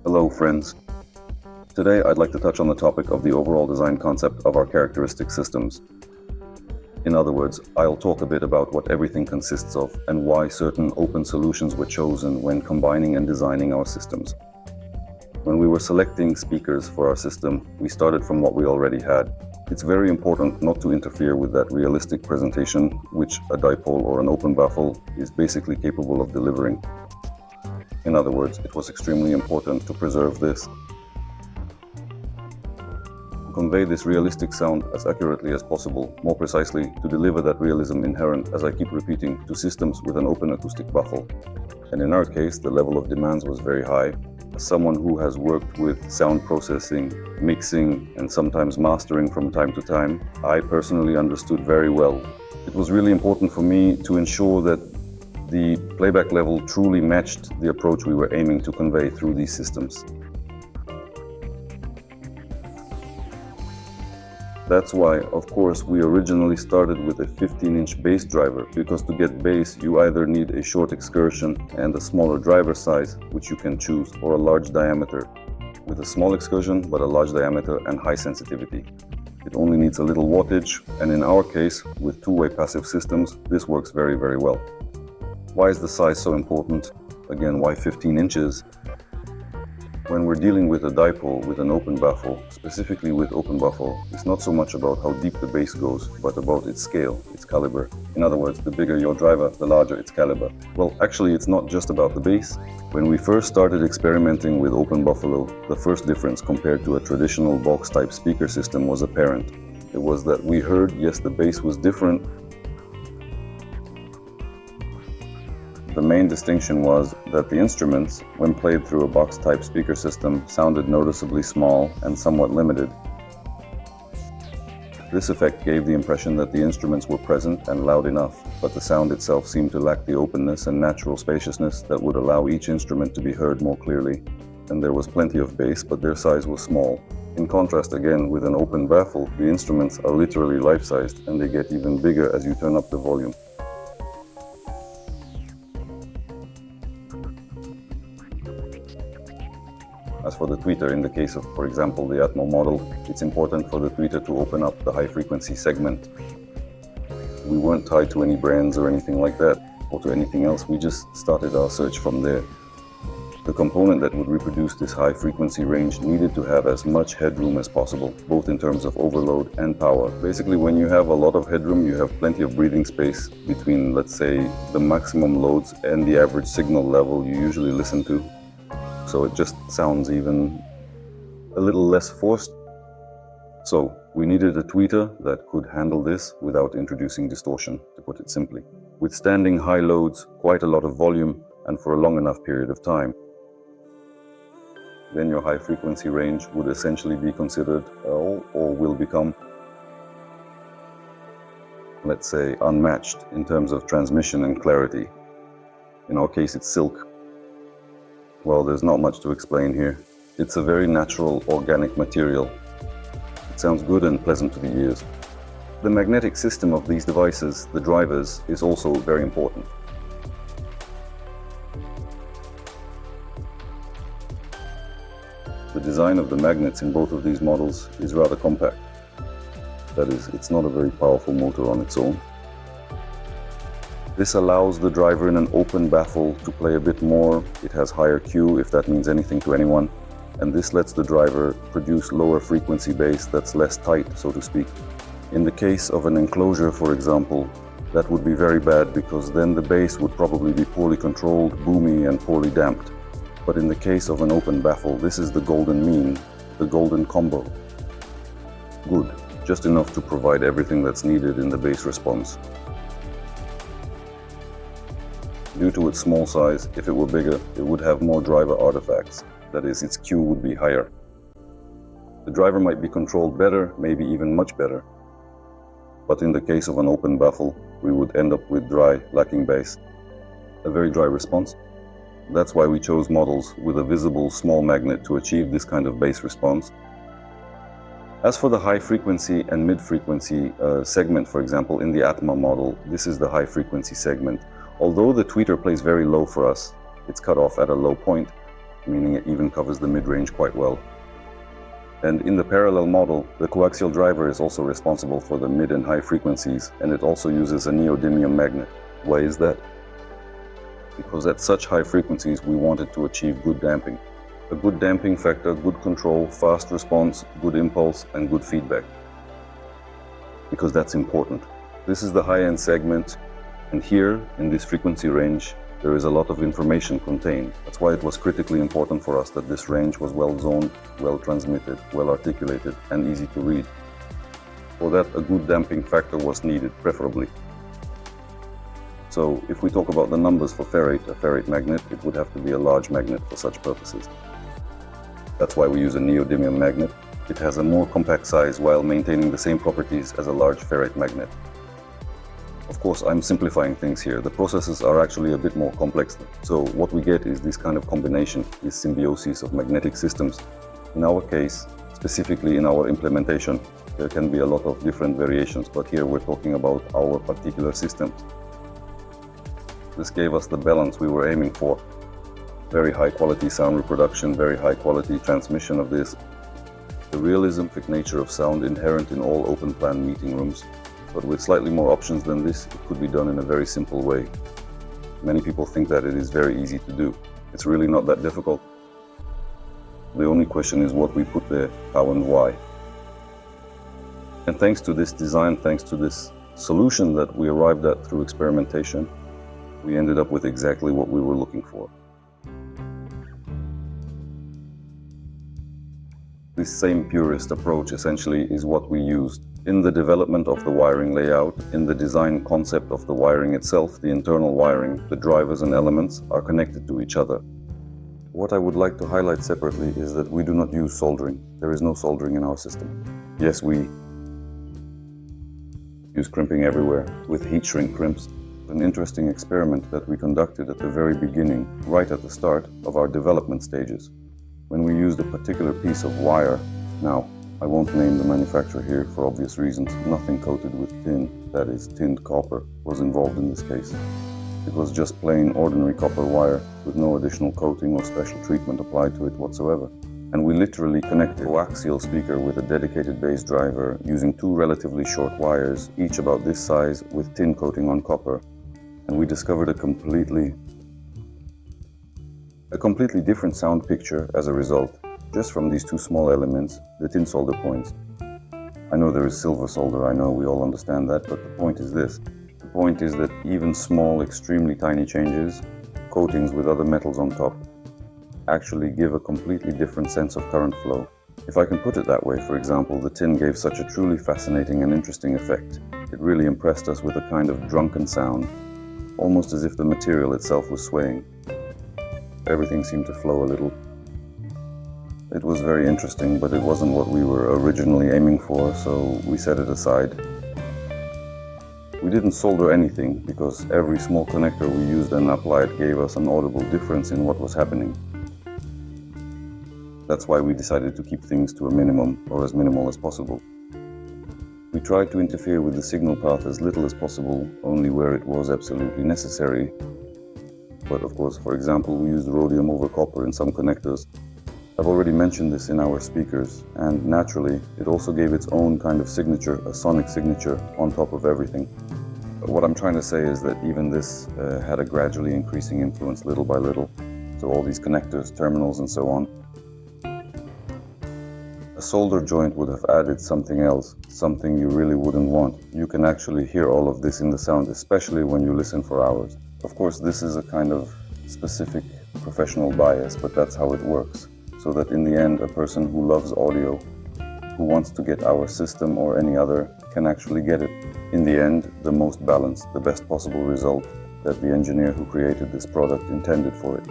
Hello friends. Today I'd like to touch on the topic of the overall design concept of our characteristic systems. In other words, I'll talk a bit about what everything consists of and why certain open solutions were chosen when combining and designing our systems. When we were selecting speakers for our system, we started from what we already had. It's very important not to interfere with that realistic presentation which a dipole or an open baffle is basically capable of delivering. In other words, it was extremely important to preserve this. To convey this realistic sound as accurately as possible, more precisely, to deliver that realism inherent, as I keep repeating, to systems with an open acoustic baffle. And in our case, the level of demands was very high. As someone who has worked with sound processing, mixing, and sometimes mastering from time to time, I personally understood very well. It was really important for me to ensure that the playback level truly matched the approach we were aiming to convey through these systems. That's why, of course, we originally started with a 15-inch bass driver, because to get bass you either need a short excursion and a smaller driver size, which you can choose, or a large diameter, with a small excursion but a large diameter and high sensitivity. It only needs a little wattage, and in our case, with two-way passive systems, this works very, very well. Why is the size so important? Again, why 15 inches? When we're dealing with a dipole with an open baffle, specifically with open baffle, it's not so much about how deep the bass goes, but about its scale, its caliber. In other words, the bigger your driver, the larger its caliber. Well, actually, it's not just about the bass. When we first started experimenting with open buffalo, the first difference compared to a traditional box-type speaker system was apparent. It was that we heard, yes, the bass was different. The main distinction was that the instruments, when played through a box-type speaker system, sounded noticeably small and somewhat limited. This effect gave the impression that the instruments were present and loud enough, but the sound itself seemed to lack the openness and natural spaciousness that would allow each instrument to be heard more clearly. And there was plenty of bass, but their size was small. In contrast, again, with an open baffle, the instruments are literally life-sized, and they get even bigger as you turn up the volume. As for the tweeter, in the case of, for example, the Atmo model, it's important for the tweeter to open up the high-frequency segment. We weren't tied to any brands or anything like that, or to anything else. We just started our search from there. The component that would reproduce this high-frequency range needed to have as much headroom as possible, both in terms of overload and power. Basically, when you have a lot of headroom, you have plenty of breathing space between, let's say, the maximum loads and the average signal level you usually listen to. So it just sounds even a little less forced. So we needed a tweeter that could handle this without introducing distortion, to put it simply, withstanding high loads, quite a lot of volume, and for a long enough period of time. Then your high frequency range would essentially be considered or will become, let's say, unmatched in terms of transmission and clarity. In our case, it's silk. Well, there's not much to explain here. It's a very natural, organic material. It sounds good and pleasant to the ears. The magnetic system of these devices, the drivers, is also very important. The design of the magnets in both of these models is rather compact. That is, it's not a very powerful motor on its own. This allows the driver in an open baffle to play a bit more. It has higher Q, if that means anything to anyone, and this lets the driver produce lower frequency bass that's less tight, so to speak. In the case of an enclosure, for example, that would be very bad, because then the bass would probably be poorly controlled, boomy, and poorly damped. But in the case of an open baffle, this is the golden mean, the golden combo. Good, just enough to provide everything that's needed in the bass response. Due to its small size, if it were bigger, it would have more driver artifacts. That is, its Q would be higher. The driver might be controlled better, maybe even much better. But in the case of an open baffle, we would end up with dry, lacking bass. A very dry response. That's why we chose models with a visible small magnet to achieve this kind of bass response. As for the high frequency and mid frequency segment, for example, in the Atma model, this is the high frequency segment. Although the tweeter plays very low for us, it's cut off at a low point, meaning it even covers the mid-range quite well. And in the parallel model, the coaxial driver is also responsible for the mid and high frequencies, and it also uses a neodymium magnet. Why is that? Because at such high frequencies we wanted to achieve good damping. A good damping factor, good control, fast response, good impulse, and good feedback. Because that's important. This is the high-end segment, and here, in this frequency range, there is a lot of information contained. That's why it was critically important for us that this range was well zoned, well transmitted, well articulated, and easy to read. For that, a good damping factor was needed, preferably. So, if we talk about the numbers for ferrite, a ferrite magnet, it would have to be a large magnet for such purposes. That's why we use a neodymium magnet. It has a more compact size while maintaining the same properties as a large ferrite magnet. Of course, I'm simplifying things here. The processes are actually a bit more complex. So what we get is this kind of combination, this symbiosis of magnetic systems. In our case, specifically in our implementation, there can be a lot of different variations, but here we're talking about our particular system. This gave us the balance we were aiming for. Very high quality sound reproduction, very high quality transmission of this. The realistic nature of sound inherent in all open plan meeting rooms, but with slightly more options than this, it could be done in a very simple way. Many people think that it is very easy to do. It's really not that difficult. The only question is what we put there, how and why. And thanks to this design, thanks to this solution that we arrived at through experimentation, we ended up with exactly what we were looking for. This same purist approach essentially is what we used in the development of the wiring layout, in the design concept of the wiring itself, the internal wiring, the drivers and elements are connected to each other. What I would like to highlight separately is that we do not use soldering. There is no soldering in our system. Yes, we use crimping everywhere with heat shrink crimps. An interesting experiment that we conducted at the very beginning, right at the start of our development stages, when we used a particular piece of wire. Now, I won't name the manufacturer here for obvious reasons. Nothing coated with tin, that is, tinned copper, was involved in this case. It was just plain ordinary copper wire with no additional coating or special treatment applied to it whatsoever. And we literally connected a coaxial speaker with a dedicated bass driver using two relatively short wires, each about this size, with tin coating on copper. And we discovered a completely different sound picture as a result, just from these two small elements, the tin solder points. I know there is silver solder, I know we all understand that, but the point is this. The point is that even small, extremely tiny changes, coatings with other metals on top, actually give a completely different sense of current flow. If I can put it that way, for example, the tin gave such a truly fascinating and interesting effect. It really impressed us with a kind of drunken sound, almost as if the material itself was swaying. Everything seemed to flow a little. It was very interesting, but it wasn't what we were originally aiming for, so we set it aside. We didn't solder anything, because every small connector we used and applied gave us an audible difference in what was happening. That's why we decided to keep things to a minimum, or as minimal as possible. We tried to interfere with the signal path as little as possible, only where it was absolutely necessary. But of course, for example, we used rhodium over copper in some connectors. I've already mentioned this in our speakers, and naturally, it also gave its own kind of signature, a sonic signature, on top of everything. But what I'm trying to say is that even this had a gradually increasing influence little by little. So all these connectors, terminals, and so on. A solder joint would have added something else, something you really wouldn't want. You can actually hear all of this in the sound, especially when you listen for hours. Of course, this is a kind of specific professional bias, but that's how it works. So that in the end, a person who loves audio, who wants to get our system or any other, can actually get it. In the end, the most balanced, the best possible result that the engineer who created this product intended for it.